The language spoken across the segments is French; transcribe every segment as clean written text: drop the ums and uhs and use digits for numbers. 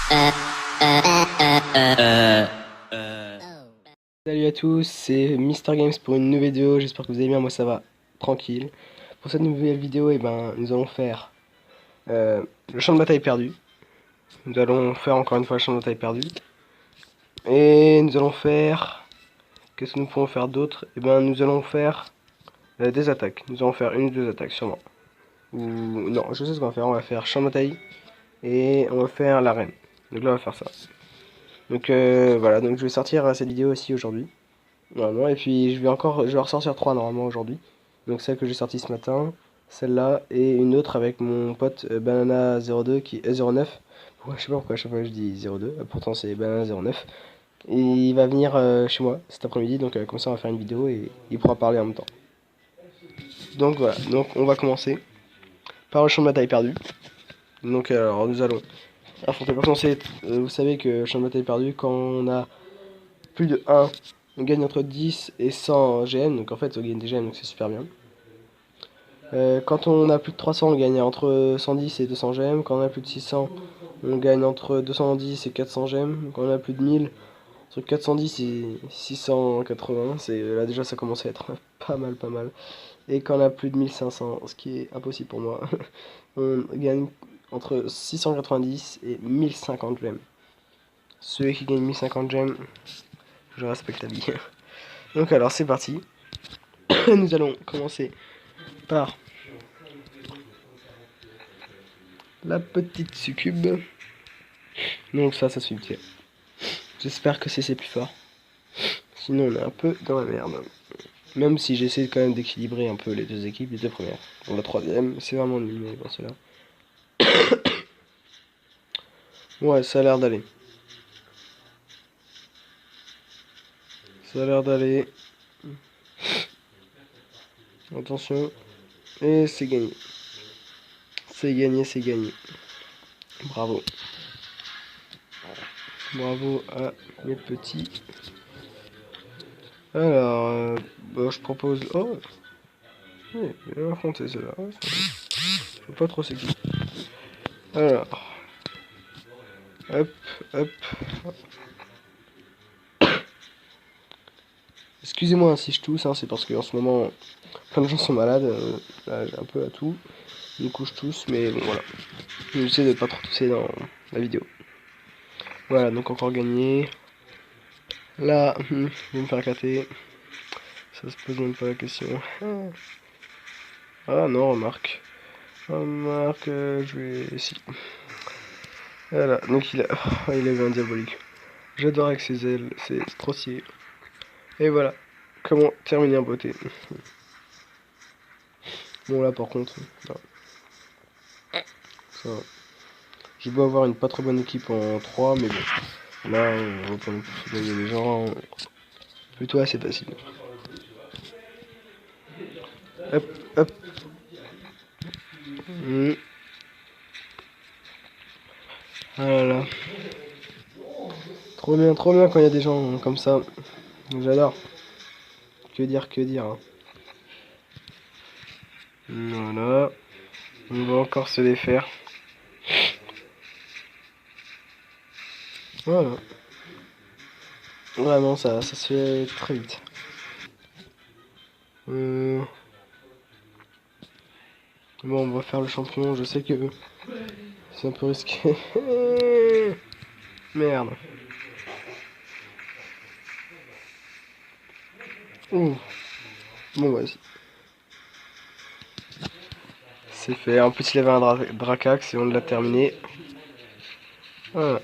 Salut à tous, c'est Mister Games pour une nouvelle vidéo, j'espère que vous allez bien, moi ça va, tranquille. Pour cette nouvelle vidéo, nous allons faire le champ de bataille perdu. Nous allons faire encore une fois le champ de bataille perdu. Et nous allons faire... Qu'est-ce que nous pouvons faire d'autre? Nous allons faire des attaques. Nous allons faire une ou deux attaques sûrement. Ou non, je sais ce qu'on va faire champ de bataille et on va faire l'arène. Donc là on va faire ça. Donc voilà, donc je vais sortir cette vidéo aussi aujourd'hui. Normalement, et puis je vais ressortir 3 normalement aujourd'hui. Donc celle que j'ai sortie ce matin, celle-là, et une autre avec mon pote Banana02 qui est 09. Je sais pas pourquoi à chaque fois je dis 02, pourtant c'est Banana09. Et il va venir chez moi cet après-midi, donc comme ça on va faire une vidéo et il pourra parler en même temps. Donc voilà, donc on va commencer par le champ de bataille perdu. Donc alors nous allons affronter, pour commencer, vous savez que le champ de bataille perdu, quand on a plus de 1, on gagne entre 10 et 100 GM, donc en fait on gagne des GM, donc c'est super bien. Quand on a plus de 300, on gagne entre 110 et 200 gemmes. Quand on a plus de 600, on gagne entre 210 et 400 gemmes. Quand on a plus de 1000, entre 410 et 680. Là déjà ça commence à être pas mal, pas mal. Et quand on a plus de 1500, ce qui est impossible pour moi, on gagne entre 690 et 1050 gemmes. Celui qui gagne 1050 gemmes, je respecte la vie. Donc alors c'est parti. Nous allons commencer par la petite succube. Donc ça se fait. J'espère que c'est plus fort. Sinon on est un peu dans la merde. Même si j'essaie quand même d'équilibrer un peu les deux équipes, les deux premières. Bon, la troisième, c'est vraiment nul, mais bon, c'est là. Ouais, ça a l'air d'aller. Ça a l'air d'aller. Attention. Et c'est gagné. C'est gagné, c'est gagné. Bravo. Bravo à mes petits. Alors, je propose... Oh, oui, je vais affronter cela. Je sais pas trop c'est qui. Alors, hop, hop. Excusez-moi si je tousse, hein, c'est parce qu'en ce moment, plein de gens sont malades. Là, j'ai un peu à tout. Du coup, je tousse, mais bon, voilà. J'essaie de pas trop tousser dans la vidéo. Voilà, donc encore gagné. Là, je vais me faire éclater. Ça se pose même pas la question. Ah non, remarque. Remarque, je vais... Si. Voilà, donc il avait un diabolique. J'adore avec ses ailes, c'est trop stylé. Et voilà, comment terminer en beauté. Bon là par contre, non. Ça va. Je dois avoir une pas trop bonne équipe en 3, mais bon. Là, on va pas non plus gagner les gens. Plutôt assez facile. Hop, hop. Ah là là. Trop bien quand il y a des gens comme ça. J'adore. Que dire, que dire. Hein. Voilà. On va encore se les faire. Voilà. Vraiment, ça se fait très vite. Bon, on va faire le champion. Je sais que c'est un peu risqué. Merde. Ouh. Bon, vas-y. C'est fait. En plus, il avait un Dracax et on l'a terminé. Voilà.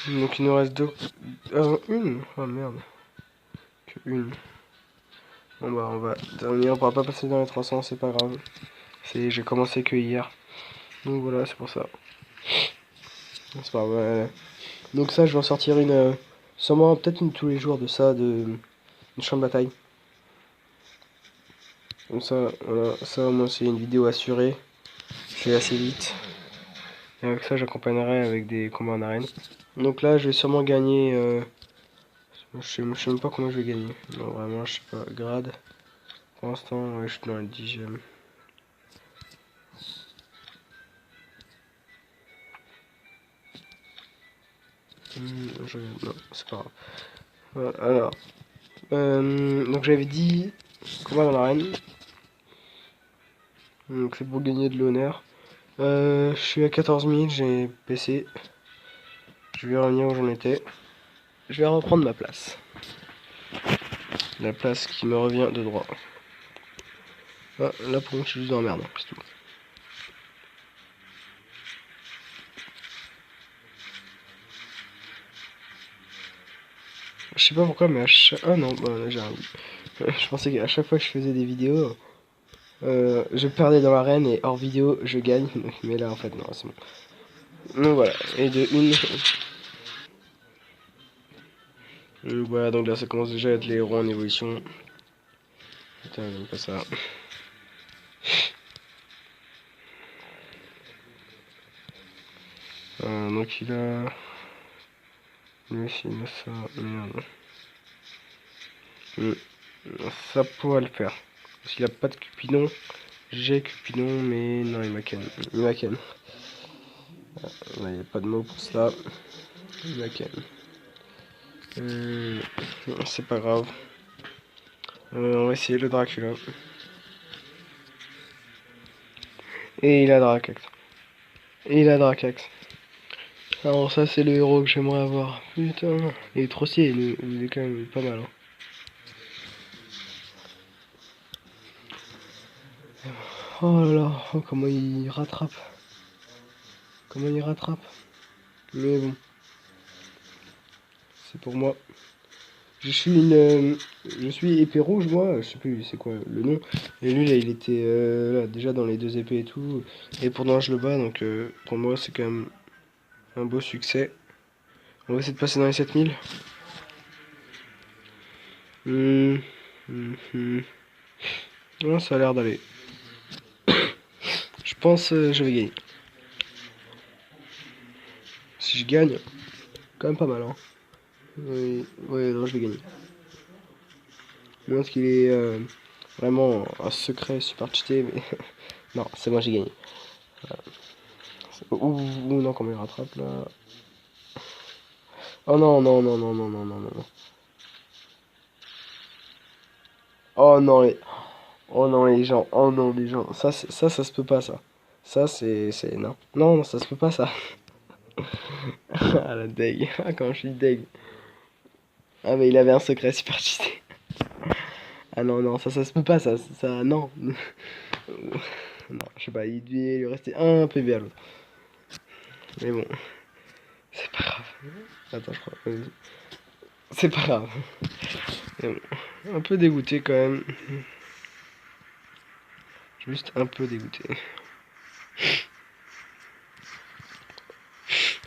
Donc, il nous reste deux. Une. Oh merde. Que une. Bon, bah, on va terminer. On pourra pas passer dans les 300, c'est pas grave. J'ai commencé que hier. Donc, voilà, c'est pour ça. C'est pas vrai. Donc, ça, je vais en sortir une. Sûrement, peut-être une tous les jours de ça, une champ de bataille. Comme ça, voilà, ça moi c'est une vidéo assurée, c'est assez vite. Et avec ça j'accompagnerai avec des combats en arène. Donc là je vais sûrement gagner, je sais même pas comment je vais gagner. Non vraiment je sais pas, grade. Pour l'instant, ouais, je suis dans le 10e. Non, c'est pas grave. Voilà, alors, donc j'avais dit combat dans l'arène. Donc c'est pour gagner de l'honneur. Je suis à 14 000, j'ai baissé. Je vais revenir où j'en étais. Je vais reprendre ma place. La place qui me revient de droit. Ah, là pour moi je suis juste dans la merde, c'est tout. Je sais pas pourquoi, mais à chaque... Ah non, bah là j'ai rien dit. Je pensais qu'à chaque fois que je faisais des vidéos, je perdais dans l'arène et hors vidéo je gagne. Mais là en fait non, c'est bon. Donc voilà, et de une... voilà, donc là ça commence déjà à être les héros en évolution. Putain, j'aime pas ça. Donc il a... Lui aussi il a ça, merde. Ça pourrait le faire. Parce qu'il a pas de Cupidon. J'ai Cupidon, mais non, il m'a ken. Il m'a ken. Il n'y a pas de mot pour ça. Il m'a ken. C'est pas grave. On va essayer le Dracula. Et il a Dracax. Et il a Dracax. Alors ça c'est le héros que j'aimerais avoir. Putain, il est trop stylé, il est quand même pas mal. Hein. Oh là là, oh, comment il rattrape. Comment il rattrape. Mais bon. C'est pour moi. Je suis épée rouge, moi, je sais plus c'est quoi le nom. Et lui, là, il était là, déjà dans les 2 épées et tout. Et pourtant, je le bats, donc pour moi, c'est quand même un beau succès. On va essayer de passer dans les 7000. Non, ça a l'air d'aller. Je pense je vais gagner. Si je gagne, quand même pas mal, hein. Oui, ouais, non, je vais gagner. Je pense qu'il est vraiment un secret super cheaté, mais non, c'est moi, j'ai gagné. Ouh, non, comment il rattrape là. Oh non, non, non, non, non, non, non, non. Oh non, les... Oh non, les gens. Oh non, les gens. Ça se peut pas, ça. Ça, non. Non, non, ça se peut pas, ça. Ah, la deg. Ah, quand je suis deg. Ah, mais il avait un secret super cheaté. Ah non, non, ça se peut pas, ça, non. Non, je sais pas, il devait lui rester un PV à l'autre. Mais bon, c'est pas grave. Attends, je crois. C'est pas grave. Mais bon, un peu dégoûté quand même. Juste un peu dégoûté.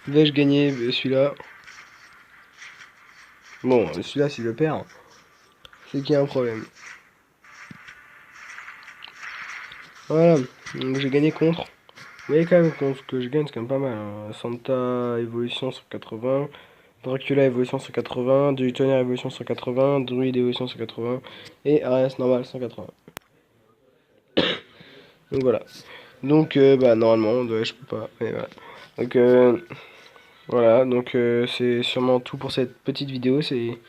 Vais-je gagner celui-là? Bon, celui-là, s'il le perd, c'est qu'il y a un problème. Voilà, donc j'ai gagné contre. Mais quand même, contre ce que je gagne, c'est quand même pas mal. Hein. Santa évolution sur 80. Dracula évolution 180, Druid tonnerre évolution 180, Druid évolution 180 et Arias normal 180. Donc voilà. Donc bah normalement, ouais, je peux pas. Mais voilà. Donc voilà, donc c'est sûrement tout pour cette petite vidéo. C'est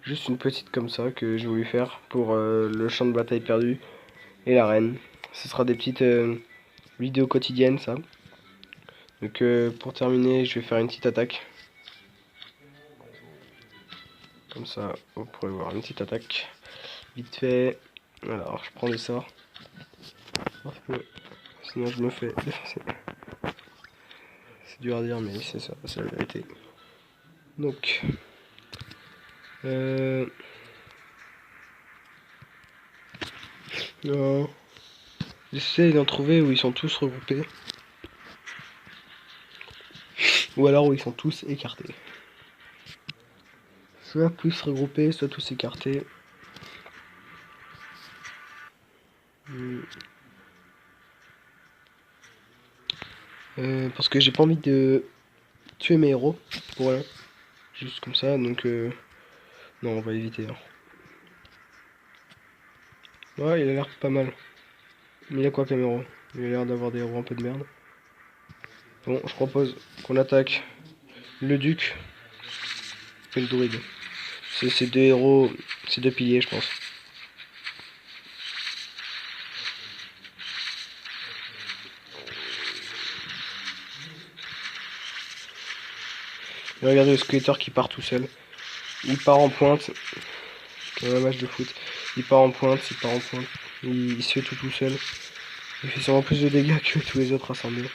juste une petite comme ça que j'ai voulu faire pour le champ de bataille perdu et l'arène. Ce sera des petites vidéos quotidiennes ça. Donc pour terminer, je vais faire une petite attaque. Comme ça, vous pourrez voir une petite attaque. Vite fait. Alors, je prends le sort. Parce que sinon, je me fais défoncer. C'est dur à dire, mais c'est ça, c'est la vérité. Donc. Non. J'essaie d'en trouver où ils sont tous regroupés. Ou alors où ils sont tous écartés. Soit tous regroupés, soit tous écartés. Parce que j'ai pas envie de tuer mes héros. Voilà. Juste comme ça, donc non, on va éviter. Hein. Ouais, il a l'air pas mal. Mais il a quoi, Camero? Il a l'air d'avoir des héros un peu de merde. Bon, je propose qu'on attaque le duc et le druide. C'est deux héros, c'est deux piliers, je pense. Et regardez le skater qui part tout seul. Il part en pointe. Comme un match de foot. Il part en pointe, il part en pointe. Il se fait tout seul. Il fait sûrement plus de dégâts que tous les autres rassemblés.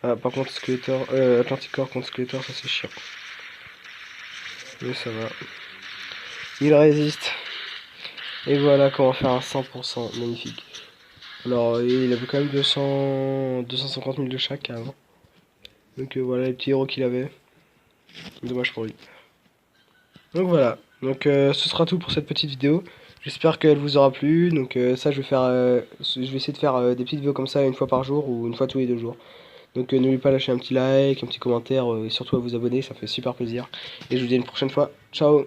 Ah, par contre, Skeletor, Atlantic contre Skeletor, ça c'est chiant. Mais ça va. Il résiste. Et voilà comment faire un 100% magnifique. Alors, il avait quand même 250 000 de chaque avant. Donc voilà les petits héros qu'il avait. Dommage pour lui. Donc voilà. Donc ce sera tout pour cette petite vidéo. J'espère qu'elle vous aura plu. Donc ça, je vais essayer de faire des petites vidéos comme ça une fois par jour ou une fois tous les 2 jours. Donc n'oubliez pas de lâcher un petit like, un petit commentaire et surtout à vous abonner, ça fait super plaisir. Et je vous dis à une prochaine fois. Ciao!